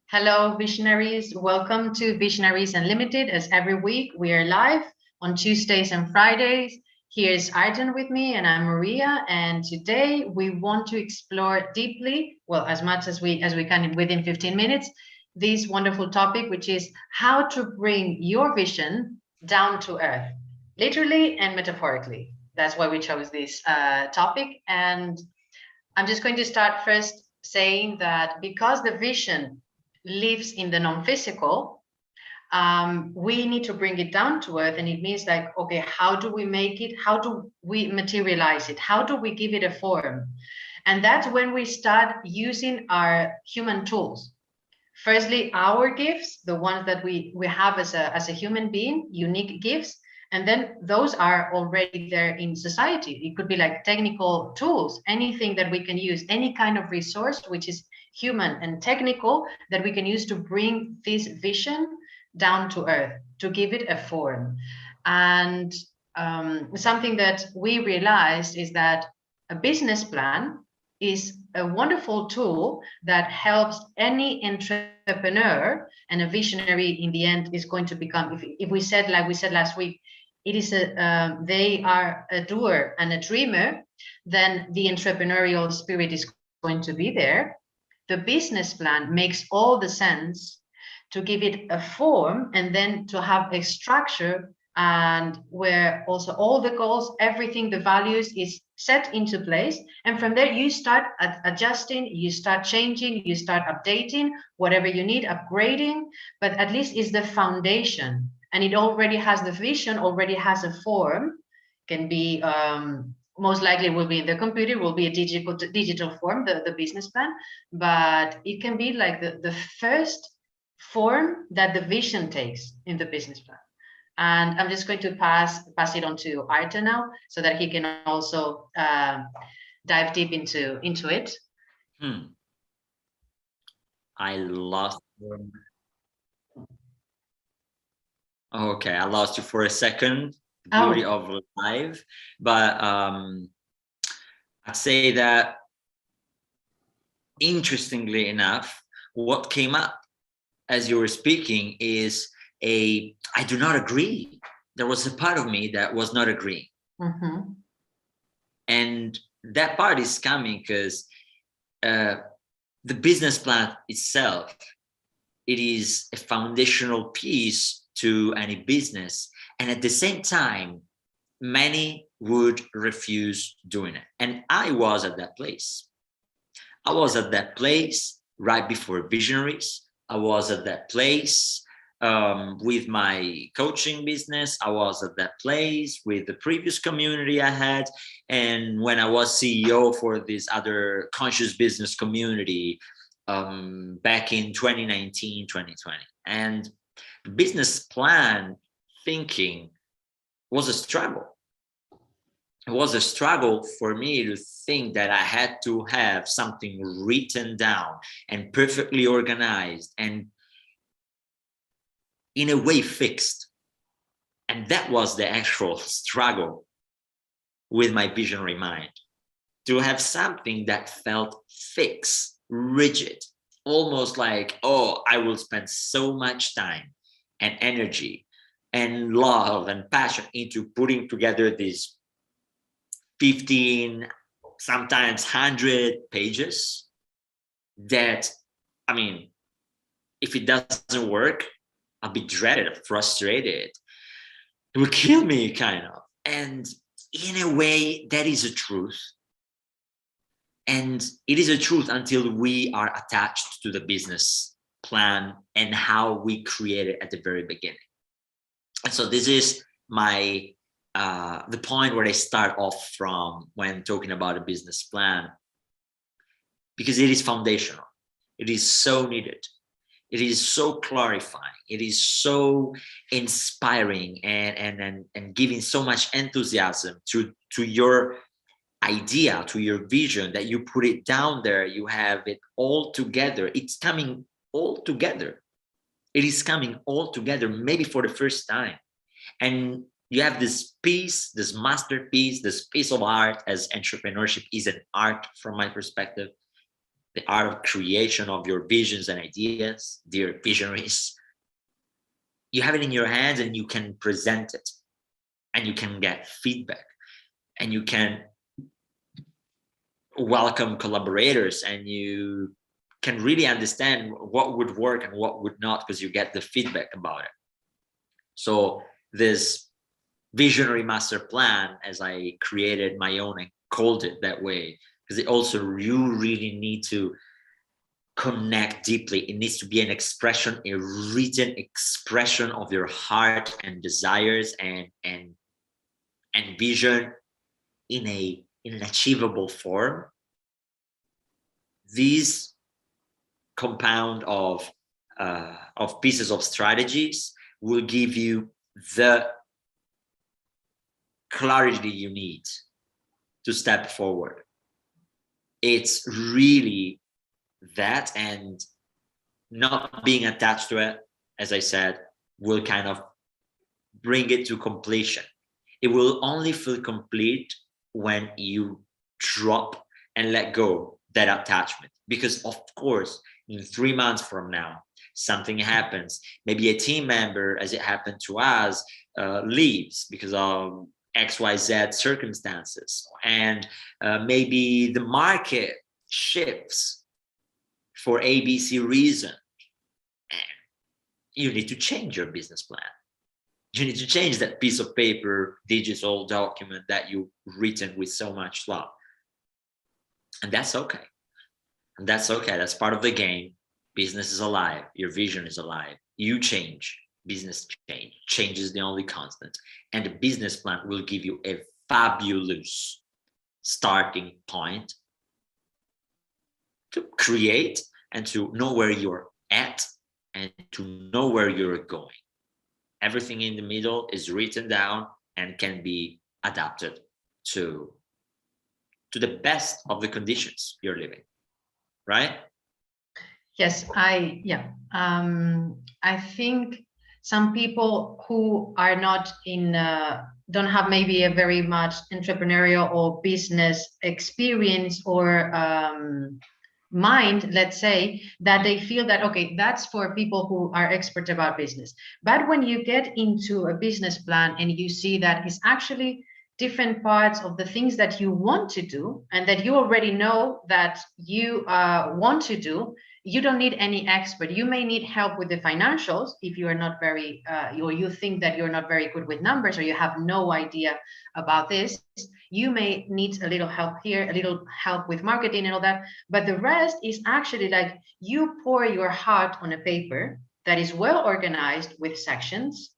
Hello, Visionaries. Welcome to Visionaries Unlimited. As every week, we are live on Tuesdays and Fridays. Here's Ayrton with me, and I'm Maria. And today we want to explore deeply, well, as much as we can within 15 minutes, this wonderful topic, which is how to bring your vision down to earth, literally and metaphorically. That's why we chose this topic. And I'm just going to start first saying that because the vision lives in the non-physical, we need to bring it down to earth. And it means like, okay, how do we make it? How do we materialize it? How do we give it a form? And that's when we start using our human tools. Firstly, our gifts, the ones that we have as a human being, unique gifts. And then those are already there in society. It could be like technical tools, anything that we can use, any kind of resource which is human and technical that we can use to bring this vision down to earth, to give it a form. And something that we realized is that a business plan is a wonderful tool that helps any entrepreneur, and a visionary in the end is going to become, if we said, like we said last week, it is they are a doer and a dreamer, then the entrepreneurial spirit is going to be there. The business plan makes all the sense to give it a form and then to have a structure, and where also all the goals, everything, the values is set into place. And from there, you start adjusting, you start changing, you start updating, whatever you need, upgrading, but at least is the foundation. And it already has the vision, already has a form, can be, most likely will be in the computer, will be a digital form, the business plan, but it can be like the first form that the vision takes in the business plan. And I'm just going to pass it on to Ayrton now, so that he can also dive deep into it. I lost. Okay, I lost you for a second. The beauty of live, but I'd say that interestingly enough, what came up as you were speaking is I do not agree. There was a part of me that was not agreeing. Mm-hmm. And that part is coming because the business plan itself, it is a foundational piece to any business. And at the same time, many would refuse doing it. And I was at that place. I was at that place right before Visionaries. I was at that place with my coaching business. I was at that place with the previous community I had. And when I was CEO for this other conscious business community back in 2019, 2020. And the business plan thinking was a struggle. It was a struggle for me to think that I had to have something written down and perfectly organized and in a way fixed. And that was the actual struggle with my visionary mind, to have something that felt fixed, rigid, almost like, oh, I will spend so much time and energy and love and passion into putting together these 15, sometimes 100 pages that, I mean, if it doesn't work, I'll be dreaded, frustrated. It will kill me, kind of. And in a way, that is a truth. And it is a truth until we are attached to the business plan and how we create it at the very beginning. And so this is my the point where I start off from when talking about a business plan, because it is foundational. It is so needed. It is so clarifying. It is so inspiring and giving so much enthusiasm to your idea, to your vision, that you put it down there, you have it all together. It's coming all together. It is coming all together, maybe for the first time. And you have this piece, this masterpiece, this piece of art, as entrepreneurship is an art from my perspective, the art of creation of your visions and ideas, dear visionaries. You have it in your hands and you can present it, and you can get feedback, and you can welcome collaborators, and you can really understand what would work and what would not, because you get the feedback about it. So this visionary master plan, as I created my own and called it that way, because it also, you really need to connect deeply. It needs to be an expression, a written expression of your heart and desires and vision in an achievable form. These compound of pieces of strategies will give you the clarity you need to step forward. It's really that, and not being attached to it, as I said, will kind of bring it to completion. It will only feel complete when you drop and let go that attachment, because of course in 3 months from now something happens. Maybe a team member, as it happened to us, leaves because of XYZ circumstances, and maybe the market shifts for ABC reason, and you need to change your business plan. You need to change that piece of paper, digital document that you've written with so much love. And that's okay. And that's okay. That's part of the game. Business is alive. Your vision is alive. You change. Business change. Change is the only constant. And the business plan will give you a fabulous starting point to create and to know where you're at and to know where you're going. Everything in the middle is written down and can be adapted to the best of the conditions you're living, right? Yes, I think some people who are not in don't have maybe a very much entrepreneurial or business experience or mind, let's say, that they feel that, okay, that's for people who are expert about business. But when you get into a business plan and you see that it's actually different parts of the things that you want to do and that you already know that you want to do, you don't need any expert. You may need help with the financials if you are not very, or you think that you're not very good with numbers, or you have no idea about this. You may need a little help here, a little help with marketing and all that. But the rest is actually like you pour your heart on a paper that is well organized with sections,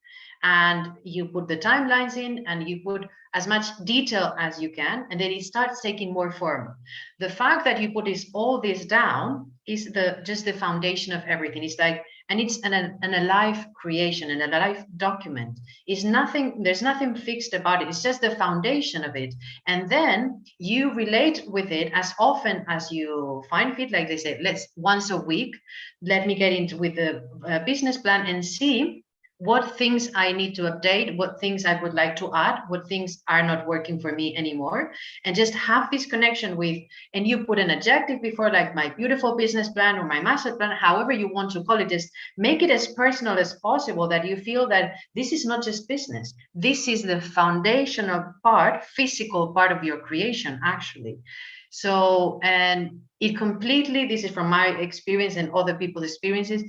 and you put the timelines in and you put as much detail as you can, and then it starts taking more form. The fact that you put all this down is just the foundation of everything. It's like, and it's an alive creation and a alive document. Is nothing, there's nothing fixed about it. It's just the foundation of it. And then you relate with it as often as you find fit. Like they say, let's once a week, let me get into with the business plan and see what things I need to update, what things I would like to add, what things are not working for me anymore, and just have this connection with, and you put an adjective before, like my beautiful business plan or my master plan, however you want to call it, just make it as personal as possible, that you feel that this is not just business. This is the foundational part, physical part of your creation, actually. So, and it completely, this is from my experience and other people's experiences,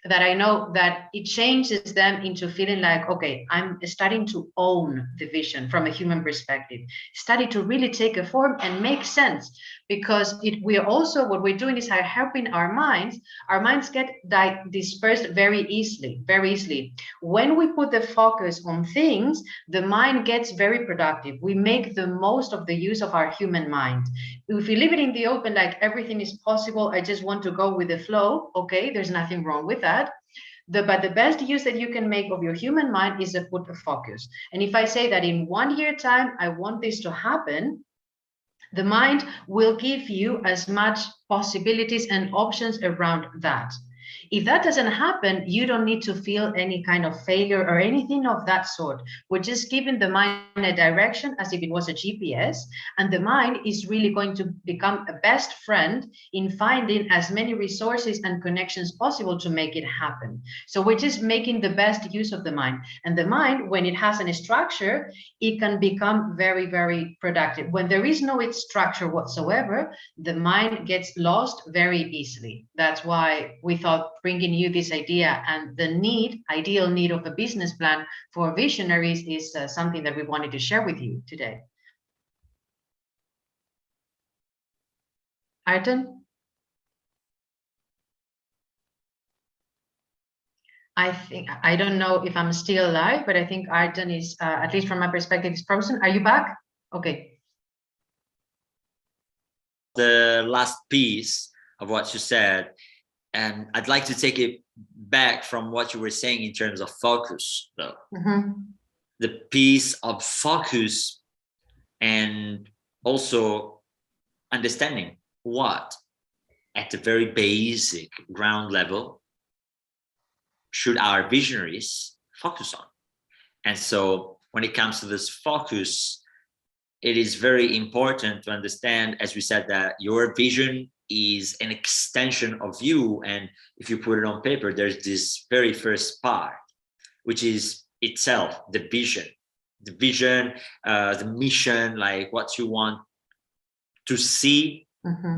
that I know that it changes them into feeling like, okay, I'm starting to own the vision from a human perspective, starting to really take a form and make sense, because we are also, what we're doing is helping our minds get dispersed very easily. When we put the focus on things, the mind gets very productive. We make the most of the use of our human mind. If we leave it in the open, like everything is possible, I just want to go with the flow, okay, there's nothing wrong with that. But the best use that you can make of your human mind is to put a focus. And if I say that in 1 year time, I want this to happen, the mind will give you as much possibilities and options around that. If that doesn't happen, you don't need to feel any kind of failure or anything of that sort. We're just giving the mind a direction as if it was a GPS, and the mind is really going to become a best friend in finding as many resources and connections possible to make it happen. So we're just making the best use of the mind. And the mind, when it has a structure, it can become very, very productive. When there is no structure whatsoever, the mind gets lost very easily. That's why we thought bringing you this idea and the ideal need of a business plan for visionaries is something that we wanted to share with you today. Ayrton? I don't know if I'm still alive, but I think Ayrton is, at least from my perspective, is frozen. Are you back? Okay. The last piece of what you said, and I'd like to take it back from what you were saying in terms of focus, though. The piece of focus and also understanding what, at the very basic ground level, should our visionaries focus on. And so when it comes to this focus, it is very important to understand, as we said, that your vision is an extension of you. And if you put it on paper, there's this very first part, which is itself the vision, the mission, like what you want to see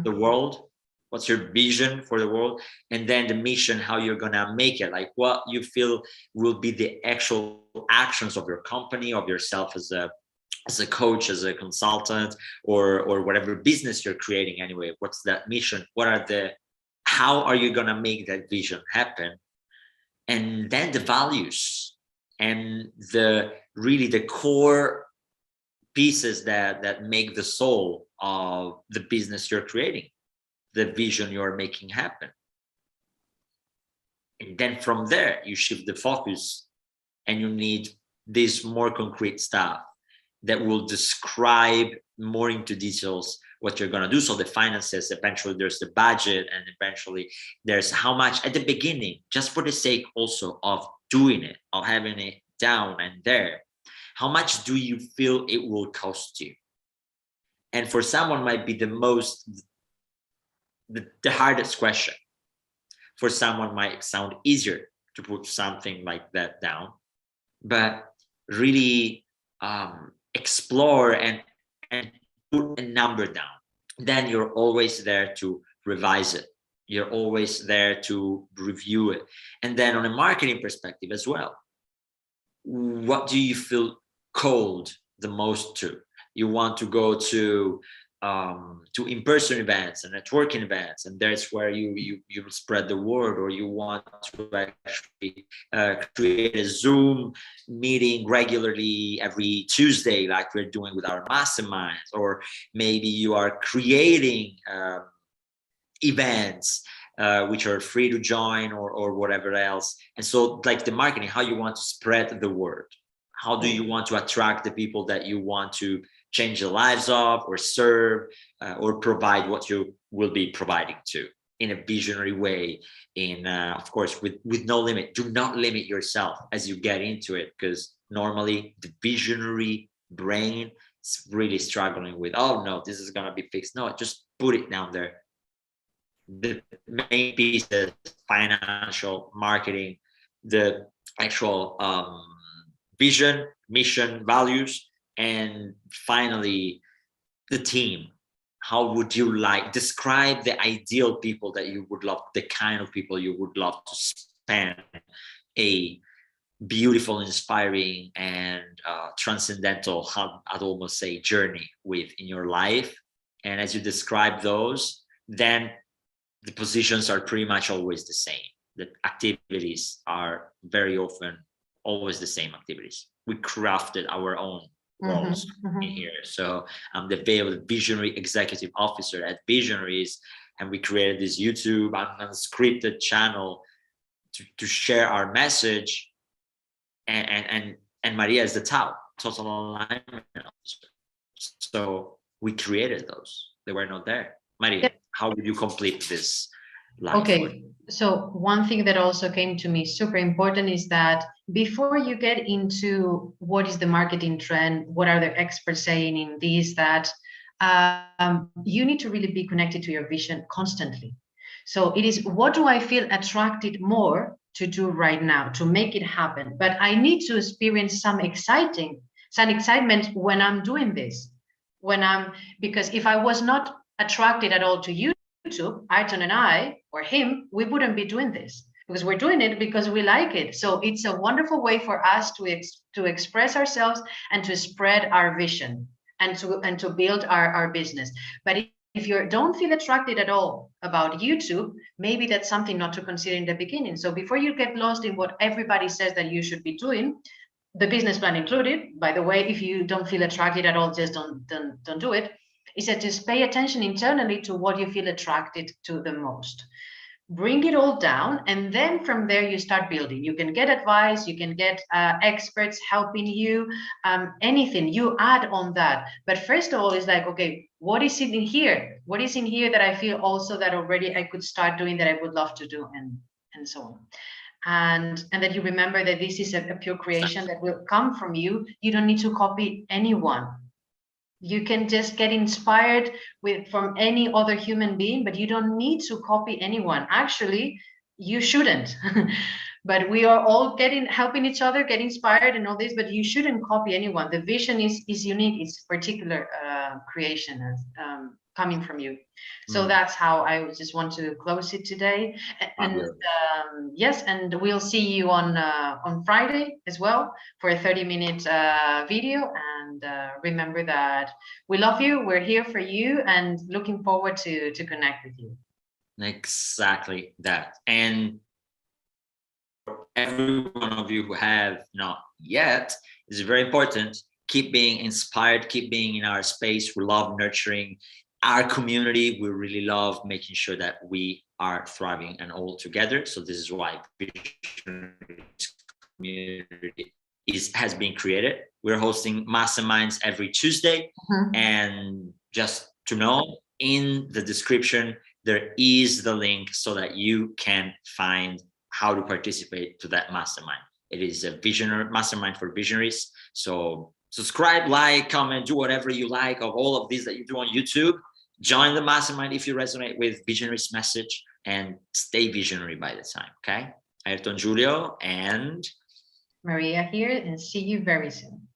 the world, what's your vision for the world, and then the mission, how you're gonna make it, like what you feel will be the actual actions of your company, of yourself as a coach, as a consultant, or whatever business you're creating anyway. What's that mission? How are you gonna make that vision happen? And then the values and the core pieces that make the soul of the business you're creating, the vision you're making happen. And then from there, you shift the focus and you need this more concrete stuff that will describe more into details what you're going to do. So the finances, eventually there's the budget, and eventually there's how much at the beginning, just for the sake also of doing it, of having it down and there, how much do you feel it will cost you? And for someone might be the hardest question. For someone might sound easier to put something like that down, but really explore and put a number down. Then you're always there to revise it. You're always there to review it. And then on a marketing perspective as well, what do you feel called the most to? You want to go to in-person events and networking events, and that's where you spread the word, or you want to actually create a Zoom meeting regularly every Tuesday, like we're doing with our masterminds, or maybe you are creating events which are free to join, or whatever else. And so, like the marketing, how you want to spread the word, how do you want to attract the people that you want to change the lives of, or serve, or provide what you will be providing to in a visionary way, in of course with no limit. Do not limit yourself as you get into it, because normally the visionary brain is really struggling with, oh no, this is gonna be fixed. No, just put it down there. The main pieces: financial, marketing, the actual vision, mission, values, and finally the team. How would you describe the ideal people that you would love, the kind of people you would love to spend a beautiful, inspiring, and transcendental, I'd almost say, journey with in your life. And as you describe those, then the positions are pretty much always the same. The activities are very often always the same activities. We crafted our own roles in here. So I'm the Visionary Executive Officer at Visionaries, and we created this YouTube unscripted channel to share our message. And María is the total alignment officer. So we created those. They were not there. María, how would you complete this life. Okay, so one thing that also came to me super important is that before you get into what is the marketing trend, what are the experts saying in this, that you need to really be connected to your vision constantly. So it is, what do I feel attracted more to do right now to make it happen? But I need to experience some excitement when I'm doing this. Because if I was not attracted at all to YouTube, Ayrton and I, or him, we wouldn't be doing this because we're doing it because we like it. So it's a wonderful way for us to express ourselves and to spread our vision and to build our business. But if you don't feel attracted at all about YouTube, maybe that's something not to consider in the beginning. So before you get lost in what everybody says that you should be doing, the business plan included, by the way, if you don't feel attracted at all, just don't do it. Is that just pay attention internally to what you feel attracted to the most. Bring it all down, and then from there you start building. You can get advice, you can get experts helping you, anything you add on that. But first of all, it's like, okay, what is in here? What is in here that I feel also that already I could start doing, that I would love to do, and so on. And that you remember that this is a pure creation that will come from you. You don't need to copy anyone. You can just get inspired from any other human being, but you don't need to copy anyone. Actually, you shouldn't. But we are all helping each other, get inspired and all this, but you shouldn't copy anyone. The vision is unique. It's particular creation coming from you. So that's how I just want to close it today. And yes, and we'll see you on Friday as well for a 30-minute video. And remember that we love you. We're here for you, and looking forward to connect with you. Exactly that. And every one of you who have not yet, is very important. Keep being inspired, keep being in our space. We love nurturing our community. We really love making sure that we are thriving and all together. So this is why Visionaries community has been created. We're hosting masterminds every Tuesday. And just to know, in the description, there is the link so that you can find how to participate to that mastermind. It is a visionary mastermind for visionaries. So subscribe, like, comment, do whatever you like of all of these that you do on YouTube. Join the mastermind if you resonate with Visionaries message, and stay visionary by the time. Okay. Ayrton, Giulio, and Maria here, and see you very soon.